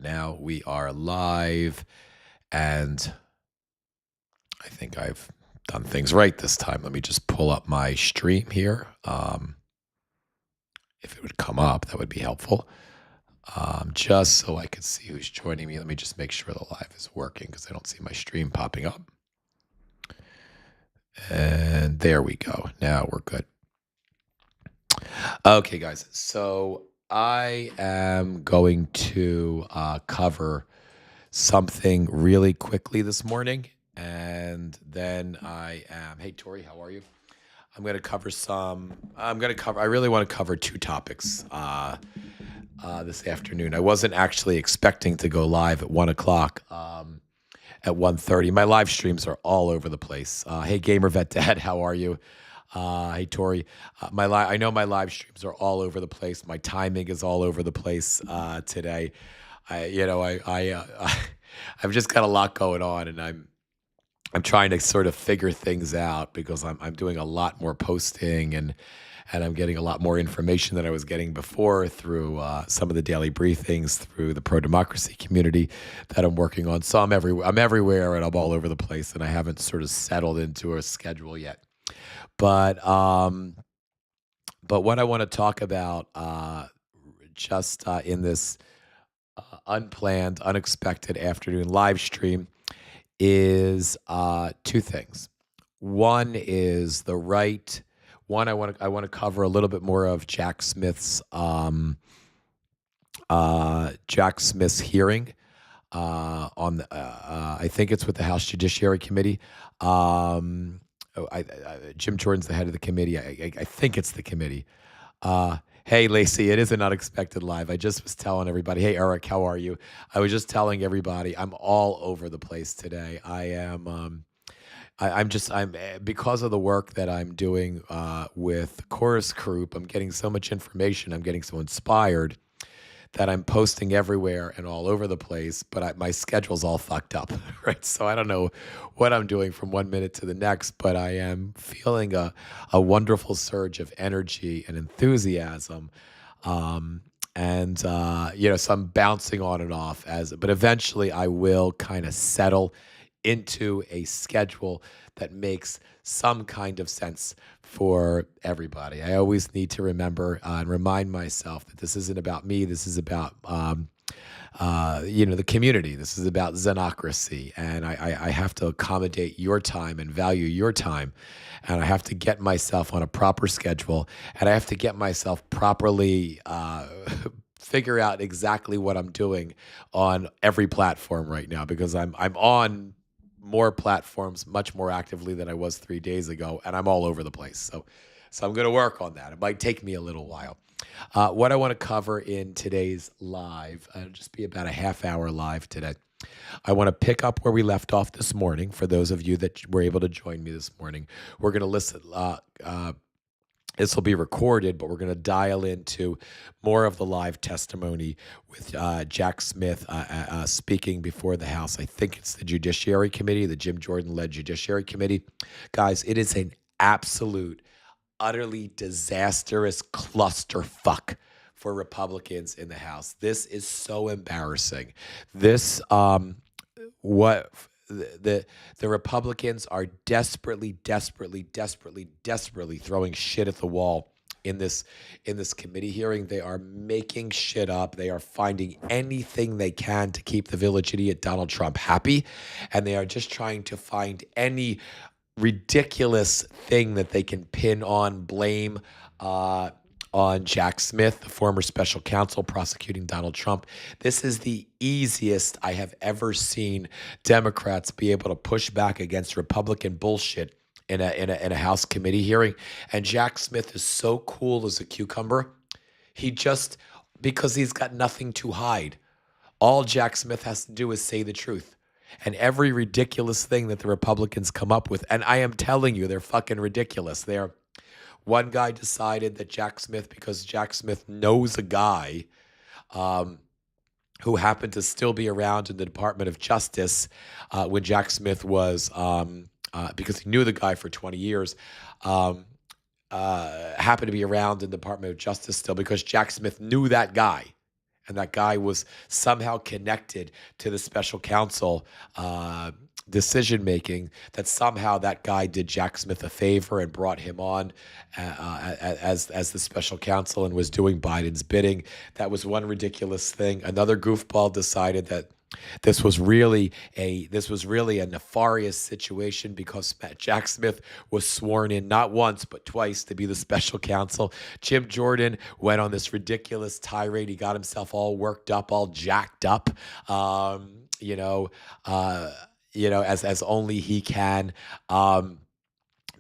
now we are live, and I think I've done things right this time. Let me just pull up my stream here. If it would come up, that would be helpful. Just so I could see who's joining me. Let me just make sure the live is working because I don't see my stream popping up. And there we go. Now we're good. Okay, guys. So I am going to cover something really quickly this morning. And then hey, Tori, how are you? I really want to cover two topics this afternoon. I wasn't actually expecting to go live at 1 o'clock. At 1:30. My live streams are all over the place. Hey, Gamer Vet Dad, how are you? Hey, Tori. I know my live streams are all over the place. My timing is all over the place today. I've just got a lot going on, and I'm trying to sort of figure things out because I'm doing a lot more posting and I'm getting a lot more information than I was getting before through some of the daily briefings, through the pro-democracy community that I'm working on. So I'm everywhere and I'm all over the place, and I haven't sort of settled into a schedule yet. But what I want to talk about in this unplanned, unexpected afternoon live stream is two things. One is the right. One, I want to cover a little bit more of Jack Smith's hearing on the, I think it's with the House Judiciary Committee. Jim Jordan's the head of the committee. I think it's the committee. Hey, Lacey, it is an unexpected live. I just was telling everybody, hey, Eric, how are you? I was just telling everybody I'm all over the place today. I'm because of the work that I'm doing with the chorus group, I'm getting so much information. I'm getting so inspired that I'm posting everywhere and all over the place, but my schedule's all fucked up, right? So I don't know what I'm doing from 1 minute to the next, but I am feeling a wonderful surge of energy and enthusiasm. So I'm bouncing on and off but eventually I will kind of settle into a schedule that makes some kind of sense for everybody. I always need to remember and remind myself that this isn't about me. This is about, the community. This is about Zenocracy. And I have to accommodate your time and value your time. And I have to get myself on a proper schedule. And I have to get myself properly figure out exactly what I'm doing on every platform right now, because I'm on more platforms much more actively than I was 3 days ago, and I'm all over the place. So I'm going to work on that. It might take me a little while. What I want to cover in today's live, it'll just be about a half-hour live today. I want to pick up where we left off this morning. For those of you that were able to join me this morning, we're going to listen. This will be recorded, but we're going to dial into more of the live testimony with Jack Smith speaking before the House. I think it's the Judiciary Committee, the Jim Jordan-led Judiciary Committee. Guys, it is an absolute, utterly disastrous clusterfuck for Republicans in the House. This is so embarrassing. The Republicans are desperately throwing shit at the wall in this committee hearing. They are making shit up. They are finding anything they can to keep the village idiot Donald Trump happy, and they are just trying to find any ridiculous thing that they can pin on blame on Jack Smith, the former special counsel prosecuting Donald Trump. This is the easiest I have ever seen Democrats be able to push back against Republican bullshit in a House committee hearing. And Jack Smith is so cool as a cucumber. Because he's got nothing to hide. All Jack Smith has to do is say the truth. And every ridiculous thing that the Republicans come up with, and I am telling you, they're fucking ridiculous. One guy decided that because Jack Smith knows a guy who happened to still be around in the Department of Justice when Jack Smith was, because he knew the guy for 20 years, happened to be around in the Department of Justice still because Jack Smith knew that guy. and that guy was somehow connected to the special counsel decision making, that somehow that guy did Jack Smith a favor and brought him on as the special counsel and was doing Biden's bidding. That was one ridiculous thing. Another goofball decided that this was really a nefarious situation because Jack Smith was sworn in not once but twice to be the special counsel. Jim Jordan went on this ridiculous tirade. He got himself all worked up, all jacked up. You know, as only he can,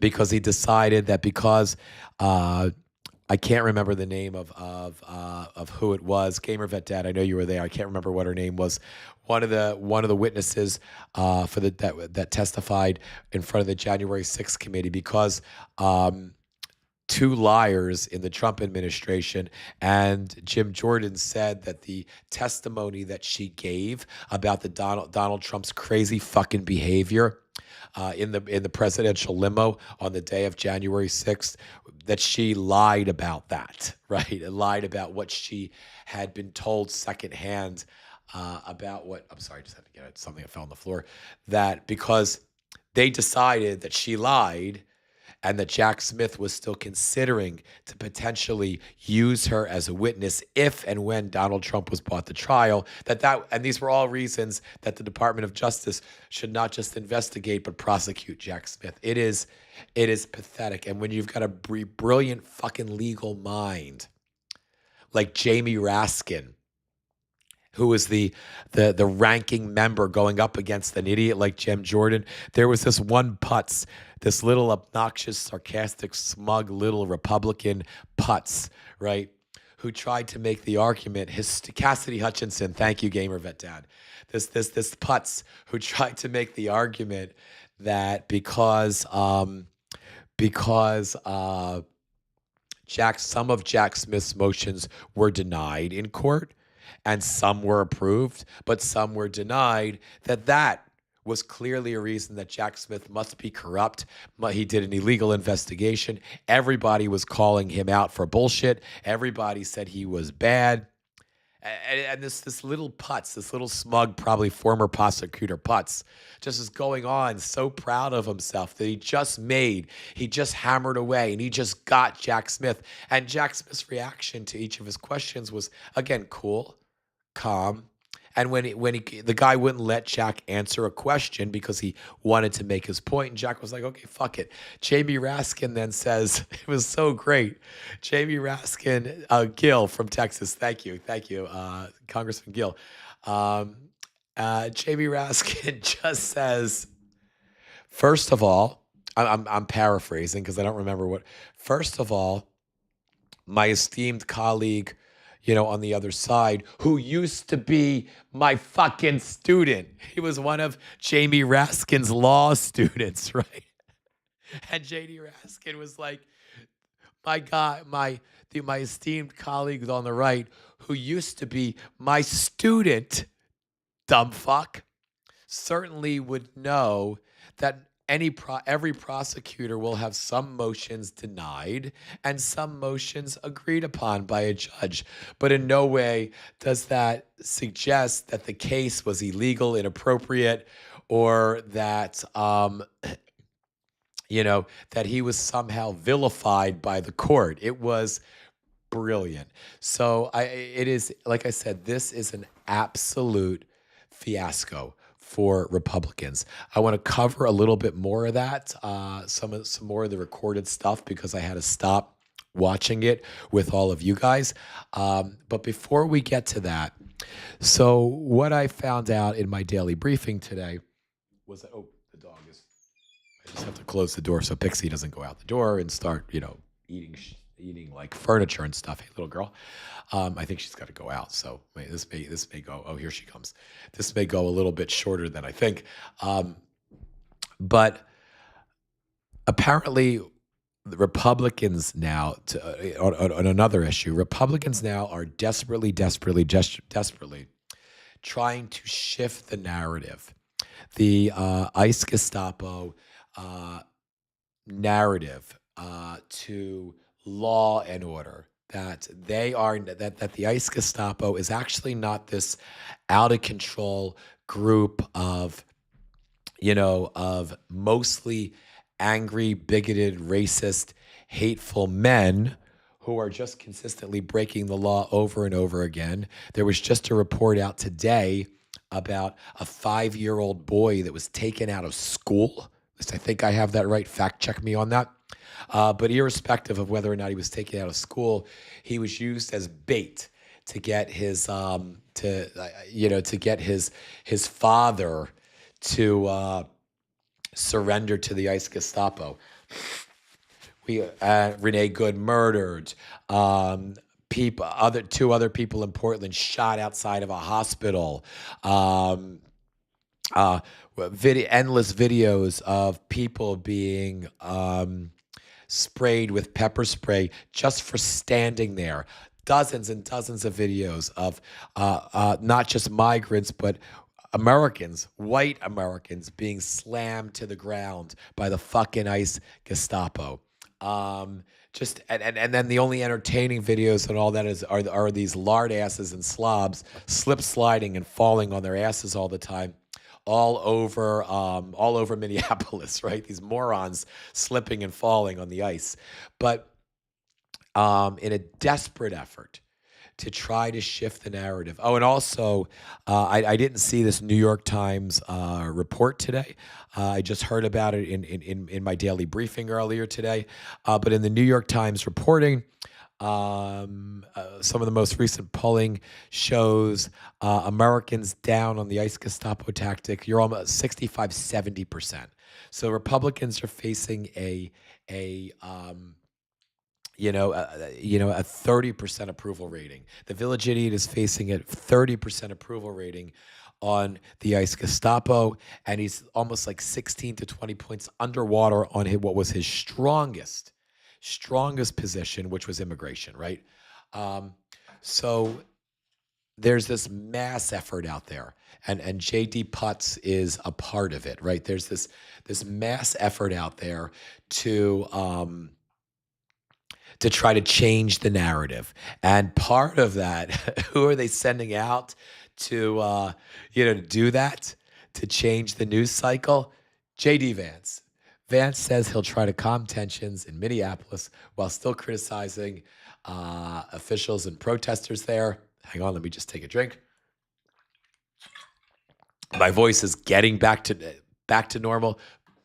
because he decided that because I can't remember the name of who it was. Gamer Vet Dad, I know you were there. I can't remember what her name was. One of the witnesses for that testified in front of the January 6th committee, because two liars in the Trump administration, and Jim Jordan said that the testimony that she gave about the Donald Trump's crazy fucking behavior in the presidential limo on the day of January 6th, that she lied about that, right? And lied about what she had been told secondhand about what, I'm sorry, I just had to get at something that fell on the floor, that because they decided that she lied and that Jack Smith was still considering to potentially use her as a witness if and when Donald Trump was brought to trial, and these were all reasons that the Department of Justice should not just investigate but prosecute Jack Smith. It is pathetic. And when you've got a brilliant fucking legal mind like Jamie Raskin, who was the ranking member going up against an idiot like Jim Jordan, there was this one putz, this little obnoxious, sarcastic, smug little Republican putz, right, who tried to make the argument, Cassidy Hutchinson, thank you, Gamer Vet Dad, this putz who tried to make the argument that because some of Jack Smith's motions were denied in court, and some were approved, but some were denied, that was clearly a reason that Jack Smith must be corrupt. He did an illegal investigation. Everybody was calling him out for bullshit. Everybody said he was bad. And this little putz, this little smug, probably former prosecutor putz, just is going on so proud of himself that he just hammered away, and he just got Jack Smith. And Jack Smith's reaction to each of his questions was, again, cool, calm. And when the guy wouldn't let Jack answer a question because he wanted to make his point, and Jack was like, okay, fuck it. Jamie Raskin then says, it was so great. Jamie Raskin, Gil from Texas, thank you, Congressman Gil. Jamie Raskin just says, first of all, I'm paraphrasing because I don't remember what. First of all, my esteemed colleague, on the other side, who used to be my fucking student. He was one of Jamie Raskin's law students, right? And J.D. Raskin was like, my guy, my esteemed colleague on the right, who used to be my student, dumb fuck, certainly would know that every prosecutor will have some motions denied and some motions agreed upon by a judge. But in no way does that suggest that the case was illegal, inappropriate, or that that he was somehow vilified by the court. It was brilliant. So it is, like I said, this is an absolute fiasco for Republicans. I want to cover a little bit more of that, some more of the recorded stuff, because I had to stop watching it with all of you guys. But before we get to that, so what I found out in my daily briefing today was that, the dog is, I just have to close the door so Pixie doesn't go out the door and start, eating like furniture and stuff. Hey, little girl. I think she's got to go out. So this may go. Oh, here she comes. This may go a little bit shorter than I think. But apparently, the Republicans now, on another issue, Republicans now are desperately trying to shift the narrative. The ICE Gestapo narrative to law and order, that that the ICE Gestapo is actually not this out of control group of of mostly angry, bigoted, racist, hateful men who are just consistently breaking the law over and over again. There was just a report out today about a 5-year-old boy that was taken out of school. At least I think I have that right. Fact check me on that. But irrespective of whether or not he was taken out of school, he was used as bait to get his to get his father to surrender to the ICE Gestapo. Renee Good murdered. Two other people in Portland shot outside of a hospital. Endless videos of people being sprayed with pepper spray just for standing there. Dozens and dozens of videos of not just migrants, but Americans, white Americans, being slammed to the ground by the fucking ICE Gestapo. And then the only entertaining videos and all that are these lard asses and slobs slip sliding and falling on their asses all the time, all over Minneapolis, right? These morons slipping and falling on the ice, but in a desperate effort to try to shift the narrative. Oh, and also, I didn't see this New York Times report today. I just heard about it in my daily briefing earlier today. But in the New York Times reporting, some of the most recent polling shows Americans down on the ICE Gestapo tactic. You're almost 65, 70%. So Republicans are facing a 30% approval rating. The Village Idiot is facing a 30% approval rating on the ICE Gestapo, and he's almost like 16 to 20 points underwater on what was his strongest position, which was immigration, right? So there's this mass effort out there, and J.D. Putz is a part of it, right? There's this mass effort out there to try to change the narrative. And part of that, who are they sending out to do that, to change the news cycle? J.D. Vance. Vance says he'll try to calm tensions in Minneapolis while still criticizing officials and protesters there. Hang on, let me just take a drink. My voice is getting back to normal,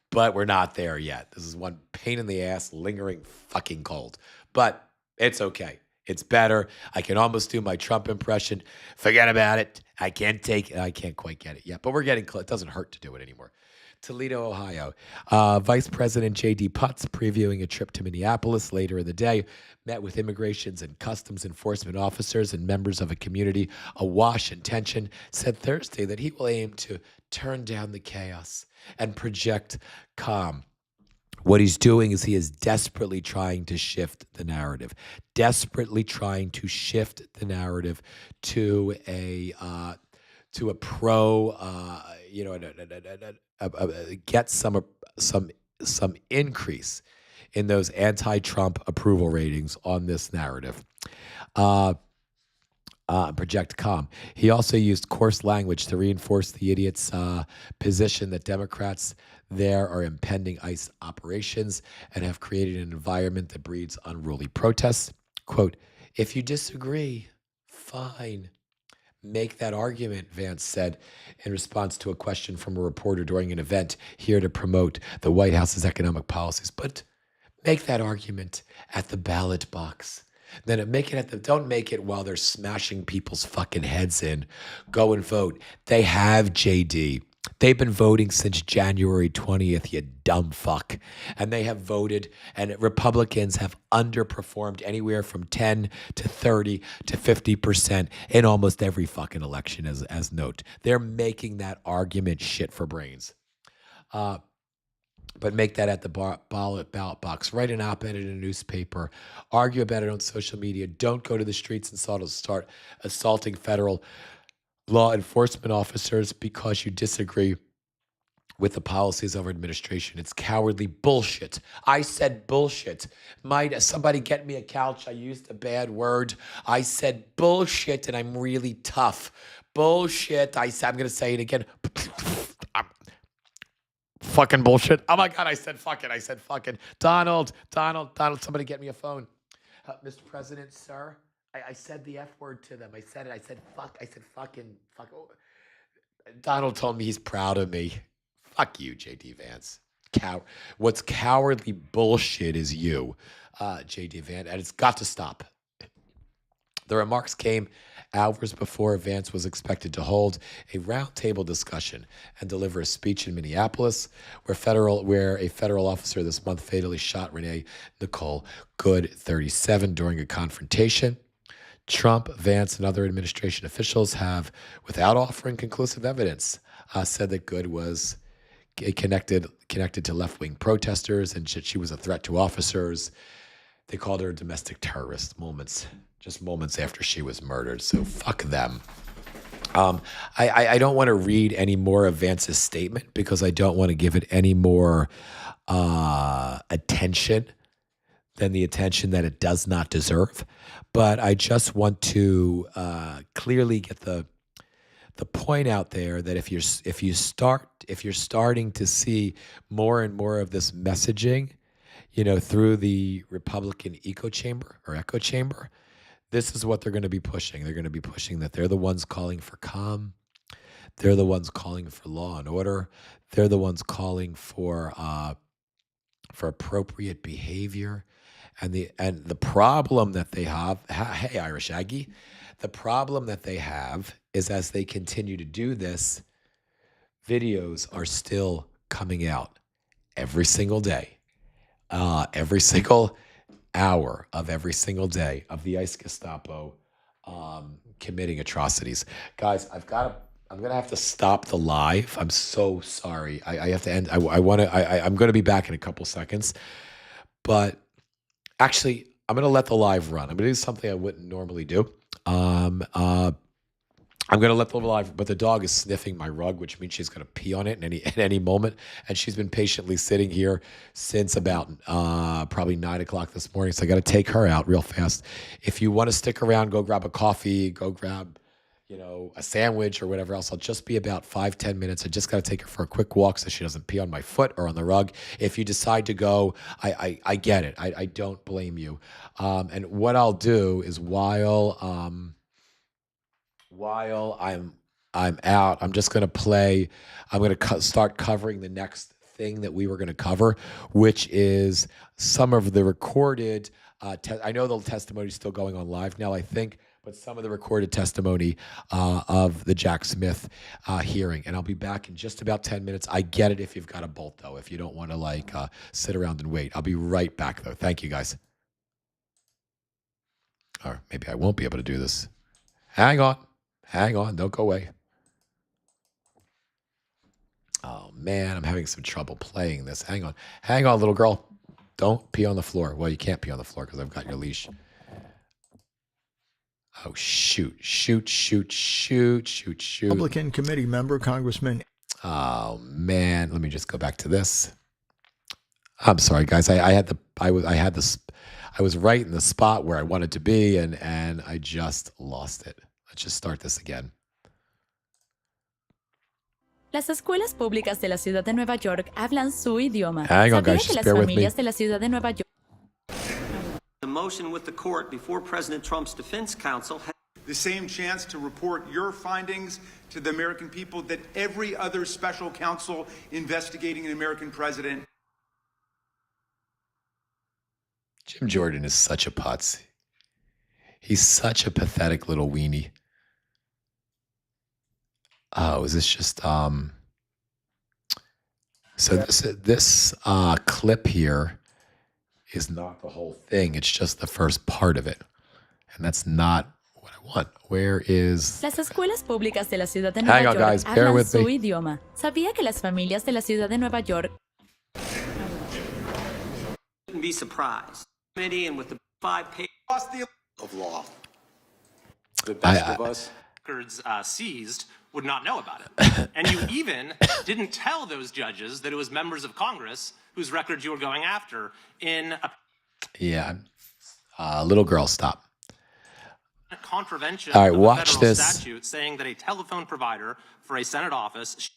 but we're not there yet. This is one pain in the ass, lingering fucking cold. But it's okay. It's better. I can almost do my Trump impression. Forget about it. I can't quite get it yet, but we're getting close. It doesn't hurt to do it anymore. Toledo, Ohio. Vice President J.D. Putz, previewing a trip to Minneapolis later in the day, met with immigrations and customs enforcement officers and members of a community awash in tension, said Thursday that he will aim to turn down the chaos and project calm. What he's doing is he is desperately trying to shift the narrative, to a pro, get some increase in those anti-Trump approval ratings on this narrative. Project calm. He also used coarse language to reinforce the idiot's position that Democrats there are impending ICE operations and have created an environment that breeds unruly protests. Quote, if you disagree, fine. Make that argument, Vance said in response to a question from a reporter during an event here to promote the White House's economic policies. But make that argument at the ballot box. Then don't make it while they're smashing people's fucking heads in. Go and vote. They have JD. They've been voting since January 20th, you dumb fuck. And they have voted, and Republicans have underperformed anywhere from 10 to 30 to 50% in almost every fucking election, as note. They're making that argument shit for brains. But make that at the ballot box. Write an op-ed in a newspaper. Argue about it on social media. Don't go to the streets and start assaulting federal law enforcement officers because you disagree with the policies of our administration. It's cowardly bullshit. I said bullshit. Might somebody get me a couch? I used a bad word. I said bullshit, and I'm really tough. Bullshit. I'm going to say it again. Fucking bullshit. Oh my God, I said fucking. Donald, somebody get me a phone. Mr. President, sir, I said the F word to them. I said it. I said fuck. I said fuck. Oh. Donald told me he's proud of me. Fuck you, J.D. Vance. What's cowardly bullshit is you, J.D. Vance, and it's got to stop. The remarks came hours before Vance was expected to hold a roundtable discussion and deliver a speech in Minneapolis, where a federal officer this month fatally shot Renee Nicole Good, 37, during a confrontation. Trump, Vance, and other administration officials have, without offering conclusive evidence, said that Good was connected to left-wing protesters and she was a threat to officers. They called her a domestic terrorist just moments after she was murdered. So fuck them. I don't want to read any more of Vance's statement because I don't want to give it any more attention than the attention that it does not deserve. But I just want to clearly get the point out there that if you're starting to see more and more of this messaging, through the Republican echo chamber, this is what they're going to be pushing. They're going to be pushing that they're the ones calling for calm. They're the ones calling for law and order. They're the ones calling for appropriate behavior. And the problem that they have, hey, Irish Aggie, the problem that they have is as they continue to do this, videos are still coming out every single day, every single hour of every single day of the ICE Gestapo committing atrocities. Guys, I'm gonna have to stop the live. I'm so sorry. I have to end. I'm gonna be back in a couple seconds, but actually, I'm going to let the live run. I'm going to do something I wouldn't normally do. I'm going to let the live, but the dog is sniffing my rug, which means she's going to pee on it at any moment. And she's been patiently sitting here since about probably 9 o'clock this morning. So I got to take her out real fast. If you want to stick around, go grab a coffee, go grab, a sandwich or whatever else. I'll just be about 5-10 minutes. I just got to take her for a quick walk so she doesn't pee on my foot or on the rug. If you decide to go, I get it. I don't blame you. And what I'll do is while I'm out, I'm just going to play. I'm going to start covering the next thing that we were going to cover, which is some of the recorded. I know the testimony is still going on live now, I think, but some of the recorded testimony of the Jack Smith hearing. And I'll be back in just about 10 minutes. I get it if you've got a bolt, though, if you don't want to sit around and wait. I'll be right back, though. Thank you, guys. Or maybe I won't be able to do this. Hang on. Don't go away. Oh, man, I'm having some trouble playing this. Hang on, little girl. Don't pee on the floor. Well, you can't pee on the floor because I've got your leash. Oh, shoot. Republican committee member, Congressman. Oh, man. Let me just go back to this. I'm sorry, guys. I was right in the spot where I wanted to be, and I just lost it. Let's just start this again. Las escuelas públicas de la ciudad de Nueva York hablan su idioma. Hang on, ¿Sabía guys. que Just las bear with me. familias de la ciudad de Nueva York? The motion with the court before President Trump's defense counsel had the same chance to report your findings to the American people that every other special counsel investigating an American president. Jim Jordan is such a putz. He's such a pathetic little weenie. Oh, is this just so this clip here is not the whole thing. It's just the first part of it. And that's not what I want. Where is... Las escuelas públicas de la ciudad de Nueva York guys, bear hablan with su me. idioma. ¿Sabía que las familias de la ciudad de Nueva York wouldn't be surprised. Committee and with the 5-page Of law. The best of us. Records seized would not know about it. And you even didn't tell those judges that it was members of Congress whose records you were going after in a Yeah. Little girl, stop. contravention All right, of a watch federal this. statute saying that a telephone provider for a Senate office.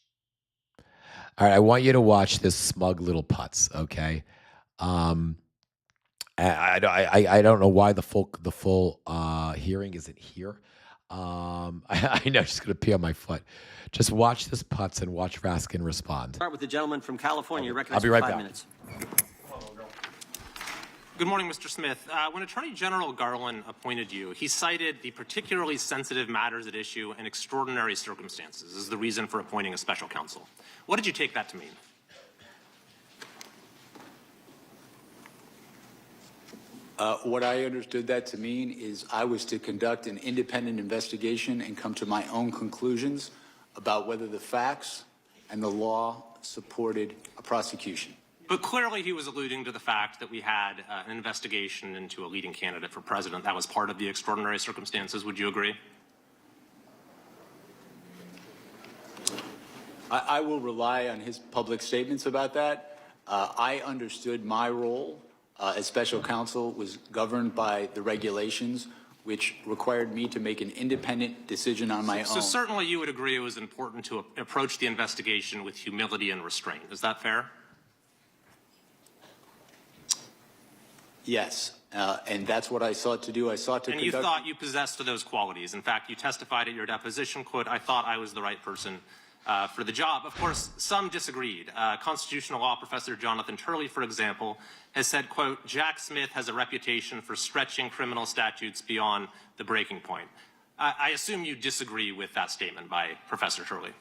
All right, I want you to watch this smug little putz, okay? I don't know why the full hearing isn't here. I know she's gonna pee on my foot. Just watch this putz and watch Raskin respond. Start with the gentleman from California. I'll be right back. 5 minutes. Good morning, Mr. Smith. When Attorney General Garland appointed you, he cited the particularly sensitive matters at issue and extraordinary circumstances as the reason for appointing a special counsel. What did you take that to mean? What I understood that to mean is I was to conduct an independent investigation and come to my own conclusions about whether the facts and the law supported a prosecution. But clearly he was alluding to the fact that we had an investigation into a leading candidate for president. That was part of the extraordinary circumstances. Would you agree? I will rely on his public statements about that. I understood my role as special counsel was governed by the regulations, which required me to make an independent decision on my own. So certainly you would agree it was important to approach the investigation with humility and restraint. Is that fair? Yes, and that's what I sought to do. I sought to And conduct... you thought you possessed those qualities. In fact, you testified at your deposition, quote, "I thought I was the right person for the job." Of course, some disagreed. Constitutional law professor Jonathan Turley, for example, has said, quote, "Jack Smith has a reputation for stretching criminal statutes beyond the breaking point." I assume you disagree with that statement by Professor Turley.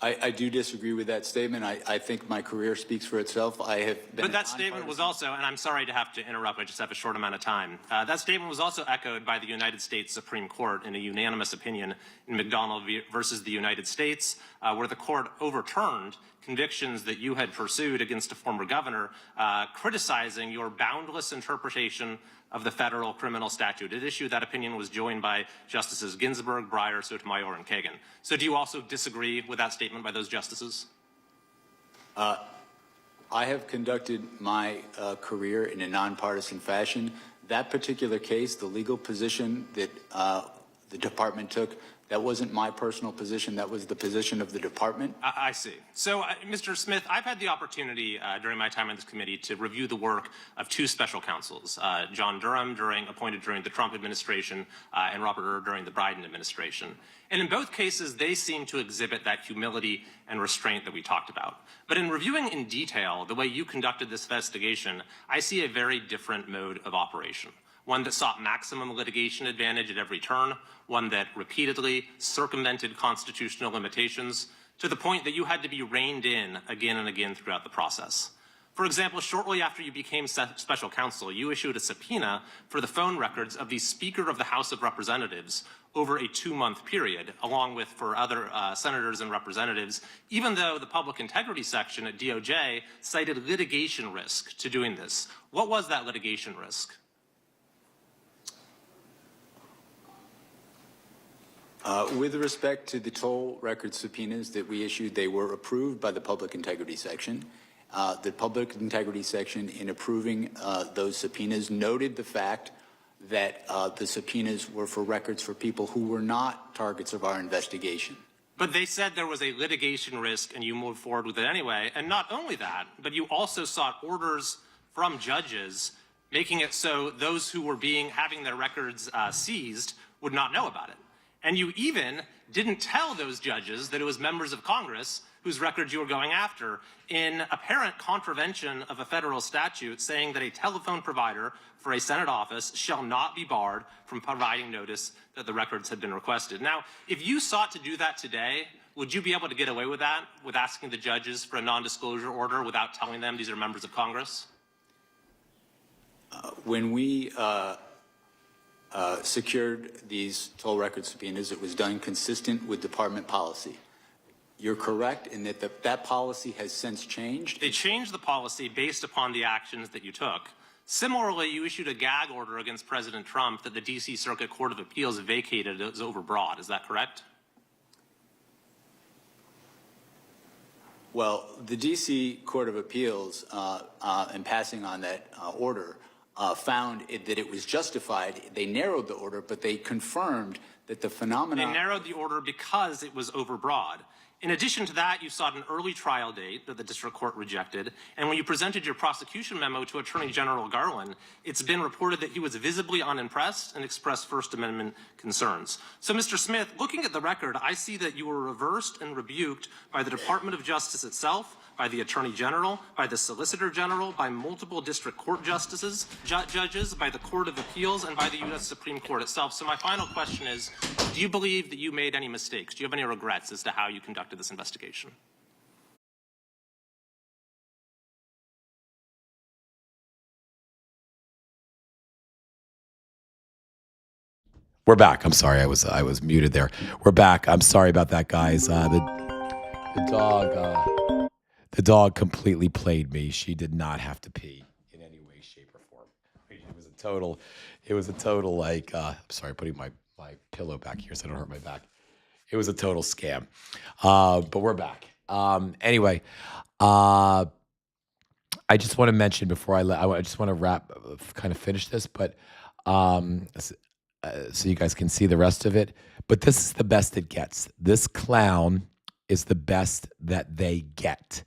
I do disagree with that statement. I think my career speaks for itself. I have been... But that statement was also, and I'm sorry to have to interrupt, I just have a short amount of time. That statement was also echoed by the United States Supreme Court in a unanimous opinion in McDonald versus the United States, where the court overturned convictions that you had pursued against a former governor, criticizing your boundless interpretation of the federal criminal statute. At issue, that opinion was joined by Justices Ginsburg, Breyer, Sotomayor, and Kagan. So do you also disagree with that statement by those justices? I have conducted my career in a nonpartisan fashion. That particular case, the legal position that the department took, that wasn't my personal position. That was the position of the department. I see. So, Mr. Smith, I've had the opportunity during my time on this committee to review the work of two special counsels, John Durham, appointed during the Trump administration, and Robert Hur during the Biden administration. And in both cases, they seem to exhibit that humility and restraint that we talked about. But in reviewing in detail the way you conducted this investigation, I see a very different mode of operation. One that sought maximum litigation advantage at every turn, one that repeatedly circumvented constitutional limitations to the point that you had to be reined in again and again throughout the process. For example, shortly after you became special counsel, you issued a subpoena for the phone records of the Speaker of the House of Representatives over a 2-month period, along with for other senators and representatives, even though the public integrity section at DOJ cited litigation risk to doing this. What was that litigation risk? With respect to the toll record subpoenas that we issued, they were approved by the Public Integrity Section. The Public Integrity Section, in approving those subpoenas, noted the fact that the subpoenas were for records for people who were not targets of our investigation. But they said there was a litigation risk and you moved forward with it anyway. And not only that, but you also sought orders from judges making it so those who were having their records seized would not know about it. And you even didn't tell those judges that it was members of Congress whose records you were going after in apparent contravention of a federal statute saying that a telephone provider for a Senate office shall not be barred from providing notice that the records had been requested. Now, if you sought to do that today, would you be able to get away with that, with asking the judges for a non-disclosure order without telling them these are members of Congress? When we secured these toll record subpoenas, it was done consistent with department policy. You're correct in that that policy has since changed. They changed the policy based upon the actions that you took. Similarly, you issued a gag order against President Trump that the D.C. Circuit Court of Appeals vacated as overbroad. Is that correct? Well, the D.C. Court of Appeals, in passing on that order, found that it was justified. They narrowed the order, but they confirmed that the phenomenon. They narrowed the order because it was overbroad. In addition to that, you sought an early trial date that the district court rejected, and when you presented your prosecution memo to Attorney General Garland, it's been reported that he was visibly unimpressed and expressed First Amendment concerns. So, Mr. Smith, looking at the record, I see that you were reversed and rebuked by the Department of Justice itself, by the Attorney General, by the Solicitor General, by multiple district court justices, judges, by the Court of Appeals, and by the U.S. Supreme Court itself. So my final question is, do you believe that you made any mistakes? Do you have any regrets as to how you conducted this investigation? We're back. I'm sorry, I was muted there. We're back. I'm sorry about that, guys. The dog completely played me. She did not have to pee in any way, shape, or form. It was a total like. I'm sorry, putting my pillow back here so I don't hurt my back. It was a total scam. But we're back. Anyway, I just want to mention before I just want to kind of finish this, but so you guys can see the rest of it. But this is the best it gets. This clown is the best that they get.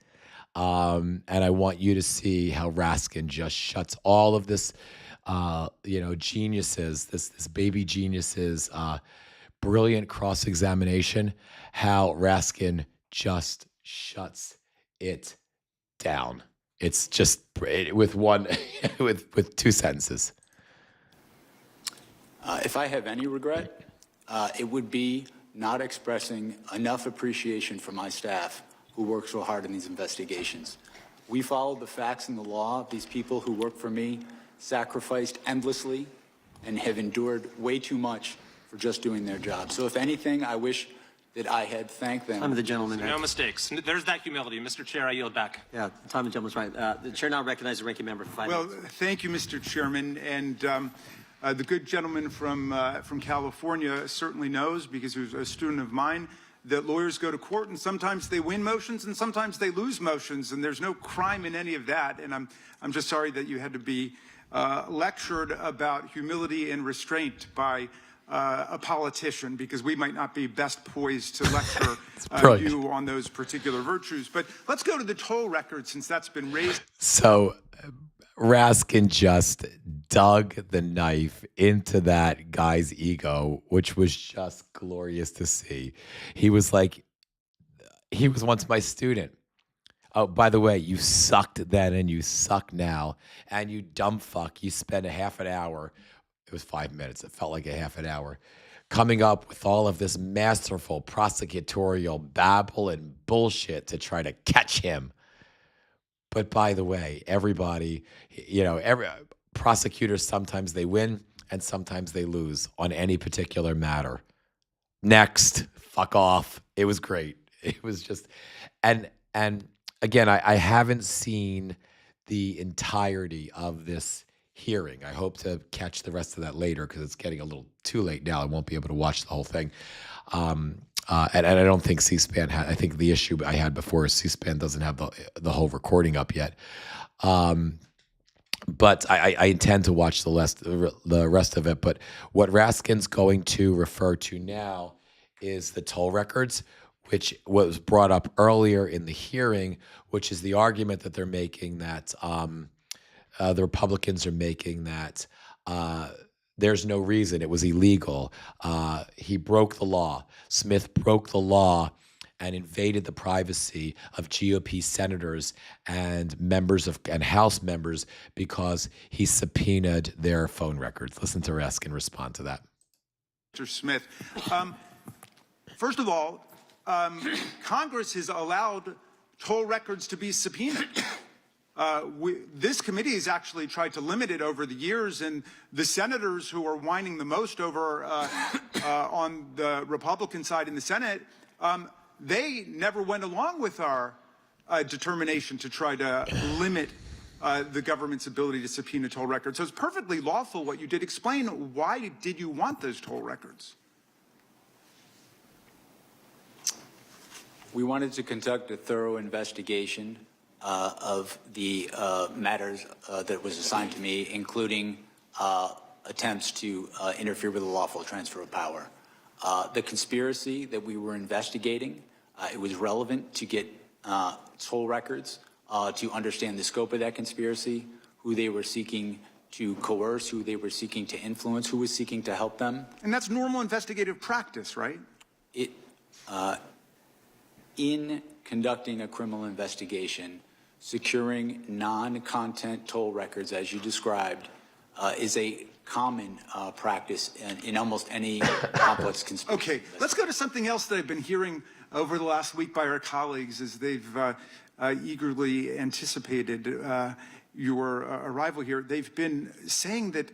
And I want you to see how Raskin just shuts all of this, geniuses, this baby geniuses, brilliant cross-examination, how Raskin just shuts it down. It's just with with two sentences. If I have any regret, it would be not expressing enough appreciation for my staff who work so hard in these investigations. We followed the facts and the law. These people who work for me sacrificed endlessly and have endured way too much for just doing their job. So if anything, I wish that I had thanked them. Time of the gentleman. No mistakes. There's that humility. Mr. Chair, I yield back. Yeah, time of the gentleman's right. The chair now recognizes the ranking member for 5 minutes. Well, thank you, Mr. Chairman. And the good gentleman from California certainly knows, because he was a student of mine, that lawyers go to court and sometimes they win motions and sometimes they lose motions, and there's no crime in any of that. And I'm just sorry that you had to be lectured about humility and restraint by a politician, because we might not be best poised to lecture you on those particular virtues. But let's go to the toll record, since that's been raised. So Raskin just dug the knife into that guy's ego, which was just glorious to see. He was like, he was once my student. Oh, by the way, you sucked then and you suck now. And you dumb fuck, you spent a half an hour. It was 5 minutes. It felt like a half an hour. Coming up with all of this masterful prosecutorial babble and bullshit to try to catch him. But by the way, everybody, every prosecutors, sometimes they win and sometimes they lose on any particular matter. Next, fuck off. It was great. It was just, and again, I haven't seen the entirety of this hearing. I hope to catch the rest of that later, because it's getting a little too late now. I won't be able to watch the whole thing. And I don't think C-SPAN had, I think the issue I had before is C-SPAN doesn't have the whole recording up yet. But I intend to watch the rest of it. But what Raskin's going to refer to now is the toll records, which was brought up earlier in the hearing, which is the argument that they're making that the Republicans are making that there's no reason, it was illegal. He broke the law. Smith broke the law and invaded the privacy of GOP senators and House members because he subpoenaed their phone records. Listen to Raskin respond to that. Mr. Smith, first of all, Congress has allowed toll records to be subpoenaed. This committee has actually tried to limit it over the years, and the senators who are whining the most over on the Republican side in the Senate, they never went along with our determination to try to limit the government's ability to subpoena toll records. So it's perfectly lawful what you did. Explain, why did you want those toll records? We wanted to conduct a thorough investigation of the matters that was assigned to me, including attempts to interfere with the lawful transfer of power. The conspiracy that we were investigating, it was relevant to get toll records to understand the scope of that conspiracy, who they were seeking to coerce, who they were seeking to influence, who was seeking to help them. And that's normal investigative practice, right? In conducting a criminal investigation, securing non-content toll records, as you described, is a common practice in almost any complex conspiracy. Okay, let's go to something else that I've been hearing over the last week by our colleagues as they've eagerly anticipated your arrival here. They've been saying that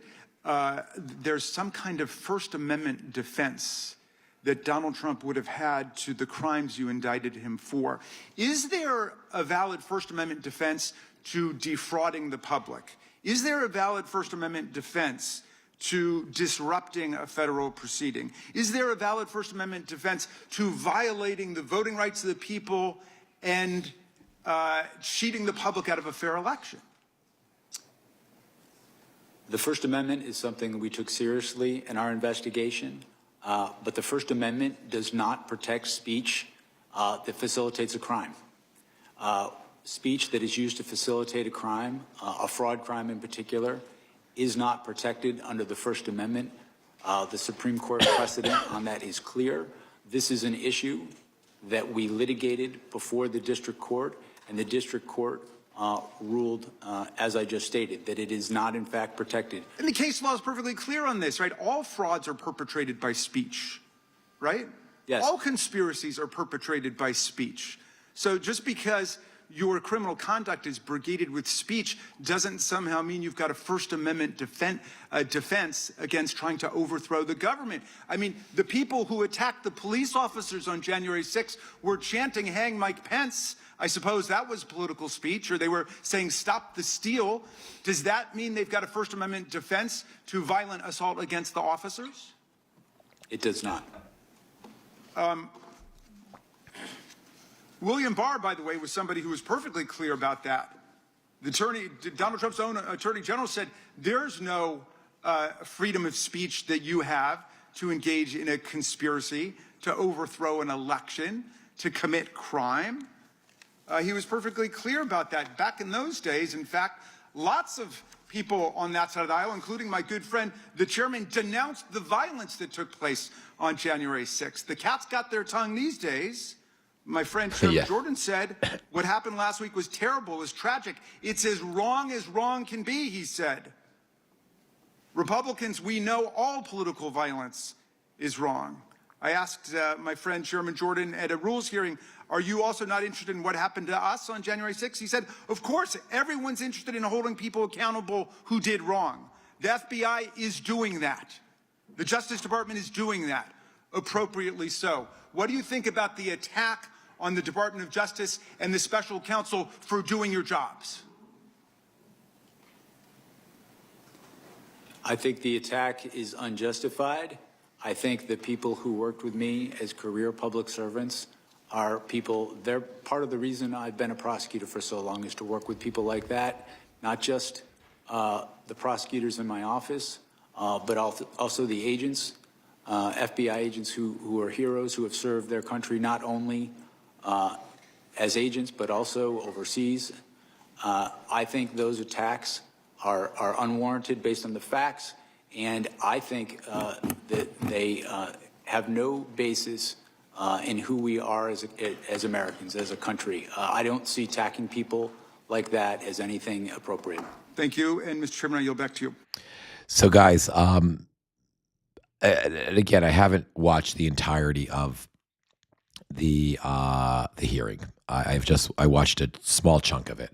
there's some kind of First Amendment defense that Donald Trump would have had to the crimes you indicted him for. Is there a valid First Amendment defense to defrauding the public? Is there a valid First Amendment defense to disrupting a federal proceeding? Is there a valid First Amendment defense to violating the voting rights of the people and cheating the public out of a fair election? The First Amendment is something that we took seriously in our investigation, but the First Amendment does not protect speech that facilitates a crime. Speech that is used to facilitate a crime, a fraud crime in particular, is not protected under the First Amendment. The Supreme Court precedent on that is clear. This is an issue that we litigated before the district court, and the district court ruled, as I just stated, that it is not in fact protected. And the case law is perfectly clear on this, right? All frauds are perpetrated by speech, right? Yes. All conspiracies are perpetrated by speech. So just because your criminal conduct is brigaded with speech doesn't somehow mean you've got a First Amendment defense against trying to overthrow the government. I mean, the people who attacked the police officers on January 6th were chanting, "Hang Mike Pence." I suppose that was political speech, or they were saying, "Stop the steal." Does that mean they've got a First Amendment defense to violent assault against the officers? It does not. William Barr, by the way, was somebody who was perfectly clear about that. Donald Trump's own attorney general said there's no freedom of speech that you have to engage in a conspiracy, to overthrow an election, to commit crime. He was perfectly clear about that. Back in those days, in fact, lots of people on that side of the aisle, including my good friend, the chairman, denounced the violence that took place on January 6th. The cat's got their tongue these days. My friend Chairman Jordan said, what happened last week was terrible, was tragic. It's as wrong can be, he said. Republicans, we know all political violence is wrong. I asked my friend Chairman Jordan at a rules hearing, are you also not interested in what happened to us on January 6th? He said, of course, everyone's interested in holding people accountable who did wrong. The FBI is doing that. The Justice Department is doing that, appropriately so. What do you think about the attack on the Department of Justice and the special counsel for doing your jobs? I think the attack is unjustified. I think the people who worked with me as career public servants are people, they're part of the reason I've been a prosecutor for so long is to work with people like that, not just the prosecutors in my office, but also the agents, FBI agents who are heroes, who have served their country not only as agents, but also overseas. I think those attacks are unwarranted based on the facts, and I think that they have no basis in who we are as Americans, as a country. I don't see attacking people like that as anything appropriate. Thank you. And Mr. Chairman, I yield back to you. So guys, and again, I haven't watched the entirety of the hearing. I watched a small chunk of it.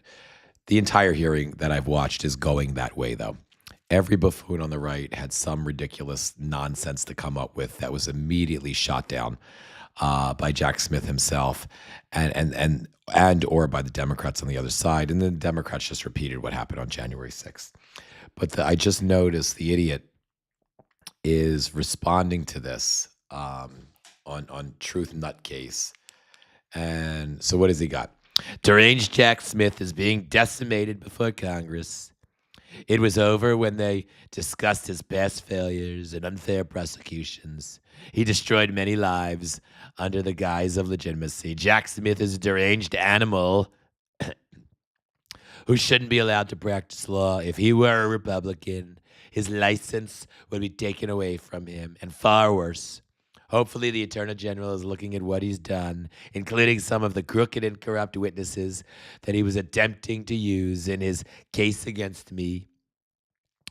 The entire hearing that I've watched is going that way, though. Every buffoon on the right had some ridiculous nonsense to come up with that was immediately shot down by Jack Smith himself, and or by the Democrats on the other side. And the Democrats just repeated what happened on January 6th. But I just noticed the idiot is responding to this on Truth Nutcase And so what has he got? Deranged Jack Smith is being decimated before Congress. It was over when they discussed his past failures and unfair prosecutions. He destroyed many lives under the guise of legitimacy. Jack Smith is a deranged animal who shouldn't be allowed to practice law. If he were a Republican, his license would be taken away from him, and far worse. Hopefully, the Attorney General is looking at what he's done, including some of the crooked and corrupt witnesses that he was attempting to use in his case against me.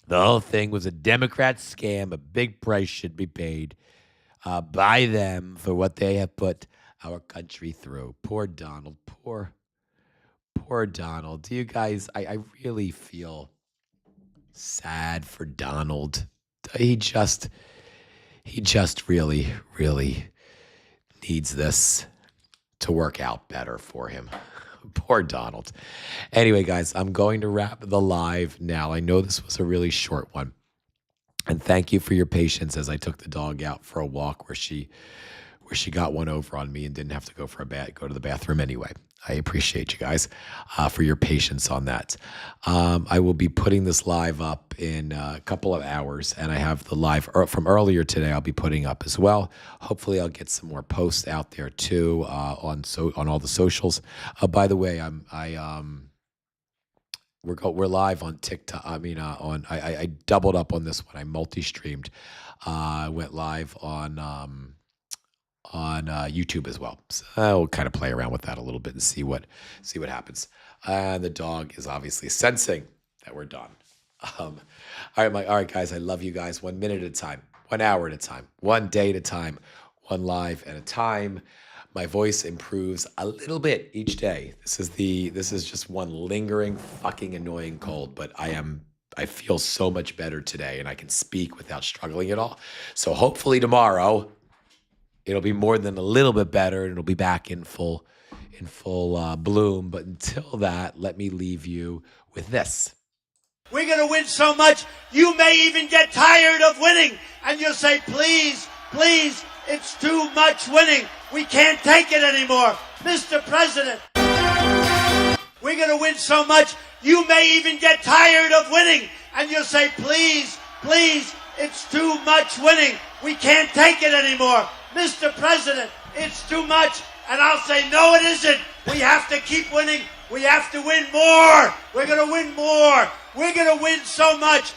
The whole thing was a Democrat scam. A big price should be paid by them for what they have put our country through. Poor Donald. Poor Donald. Do you guys, I really feel sad for Donald. He just really, really needs this to work out better for him. Poor Donald. Anyway, guys, I'm going to wrap the live now. I know this was a really short one. And thank you for your patience as I took the dog out for a walk where she got one over on me and didn't have to go to the bathroom anyway. I appreciate you guys for your patience on that. I will be putting this live up in a couple of hours, and I have the live from earlier today I'll be putting up as well. Hopefully I'll get some more posts out there too on all the socials. By the way, we're live on TikTok. I doubled up on this one. I multi-streamed. Went live on YouTube as well. So I'll kind of play around with that a little bit and see what happens. And the dog is obviously sensing that we're done. All right, guys, I love you guys. 1 minute at a time, 1 hour at a time, 1 day at a time, one live at a time. My voice improves a little bit each day. This is just one lingering, fucking annoying cold, but I feel so much better today, and I can speak without struggling at all. So hopefully tomorrow it'll be more than a little bit better, and it'll be back in full bloom. But until that, let me leave you with this. We're going to win so much, you may even get tired of winning. And you'll say, please, please, it's too much winning. We can't take it anymore. Mr. President, we're going to win so much, you may even get tired of winning. And you'll say, please, please, it's too much winning. We can't take it anymore. Mr. President, it's too much. And I'll say, no, it isn't. We have to keep winning. We have to win more. We're going to win more. We're going to win so much.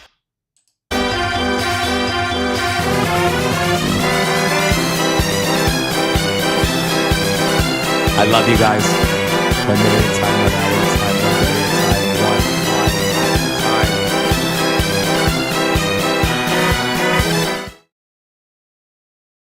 I love you guys. 1 minute at a time.